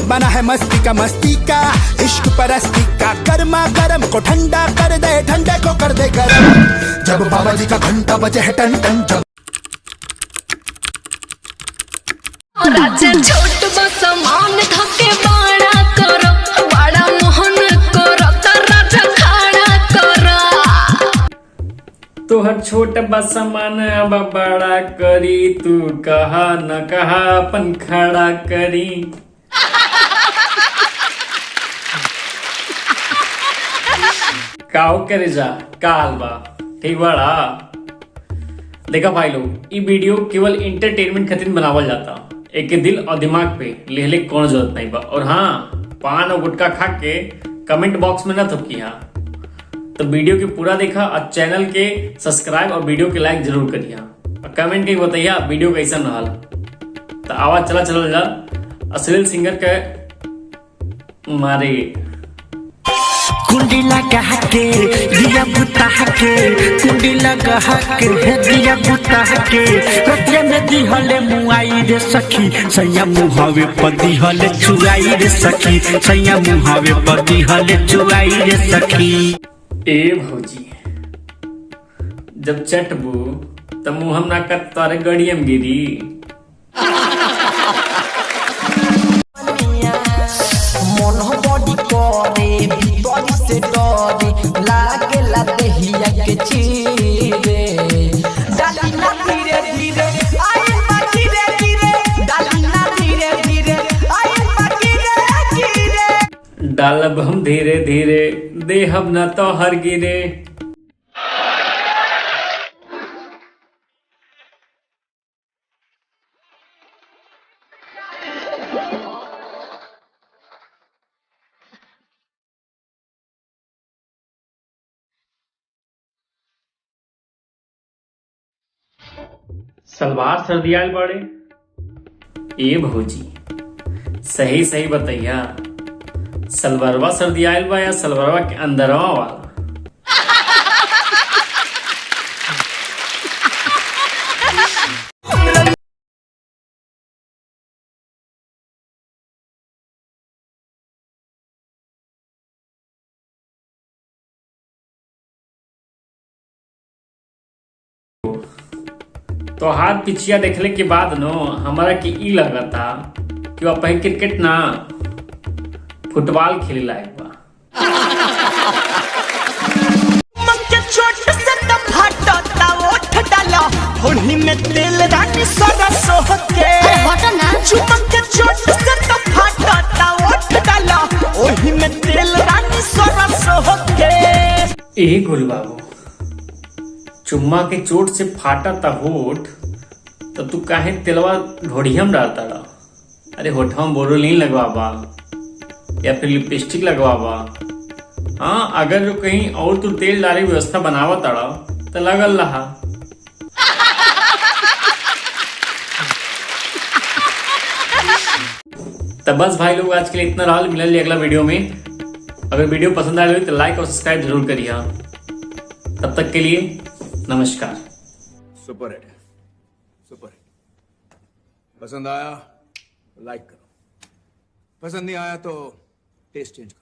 बना है मस्ती का इश्क परस्ती का, गर्मा गर्म को ठंडा कर दे, ठंडे को कर दे गरम। जब बाबा जी का घंटा बजे है टन टन, जब राजा छोट बसमान धके बाड़ा करो, बड़ा मोहन करो त राजा खाड़ा करो। तोहर छोट बसमान अब बड़ा करी, तू कहा न कहा अपन खड़ा करी। काओ करे जा काल बा ठीक बड़ा। देखा भाई लोग, ये वीडियो केवल एंटरटेनमेंट खातिर बनावल जाता, एक के दिल और दिमाग पे लेहले कौन जरूरत नहीं बा। और हाँ, पान और गुटखा खा के कमेंट बॉक्स में ना थपकी। हाँ तो वीडियो के पूरा देखा और चैनल के सब्सक्राइब और वीडियो के लाइक जरूर करिए और कमेंट के बताइए वीडियो कैसा रहल। तो आवाज चला जा अश्लील सिंगर के मारे। कुंडी लगा के दिया बुता के, कुंडी लगा के दिया बुता के, रतिया में दिहले मुआई रे सखी, सैया मुहावे पदी हले चुराई रे सखी, सैया मुहावे पदी हले चुराई रे सखी। ए भौजी जब चटबू तब मुँह हम ना कर तारे गड़ियम गिरी। मन बॉडी करे भीतर से डरे, लागे ला देहिया के चीरे, डाली ना धीरे धीरे आई ना धीरे धीरे, डाली ना धीरे धीरे आई ना धीरे धीरे, डालब हम धीरे धीरे देहब न तो हर गिरे। सलवार सर्दियाल बड़े ए भौजी सही सही बताइया, सलवारवा सर्दियाल बा या सलवारवा के अंदरवा वाला? तो हाथ पिछिया देखले के बाद नो हमारा के ई लगता कि वह पहले क्रिकेट ना फुटबॉल खेले लायक बा। मंके छोट से त फटता ओठ डाला, होली में तेल रानी सरस होके, चुमन के छोट से त फटता ओठ डाला, ओही में तेल रानी सरस होके। ए गुल बाबू चुम्मा के चोट से फाटा ता होठ, तो तू काहे तेलवा ढोढ़ियम डालता रहा? अरे होठवा बोरोलीन लगवाबा या फिर लिपस्टिक लगवाबा। हाँ अगर जो कहीं और तू तेल डाले व्यवस्था बनावा ताड़ा तो लगल रहा। तो बस भाई लोग आज के लिए इतना रहा, मिलल अगला वीडियो में। अगर वीडियो पसंद आए तो लाइक और सब्सक्राइब जरूर करिए। तब तक के लिए नमस्कार। सुपर हिट है, सुपर हिट। पसंद आया तो लाइक करो, पसंद नहीं आया तो टेस्ट चेंज करो।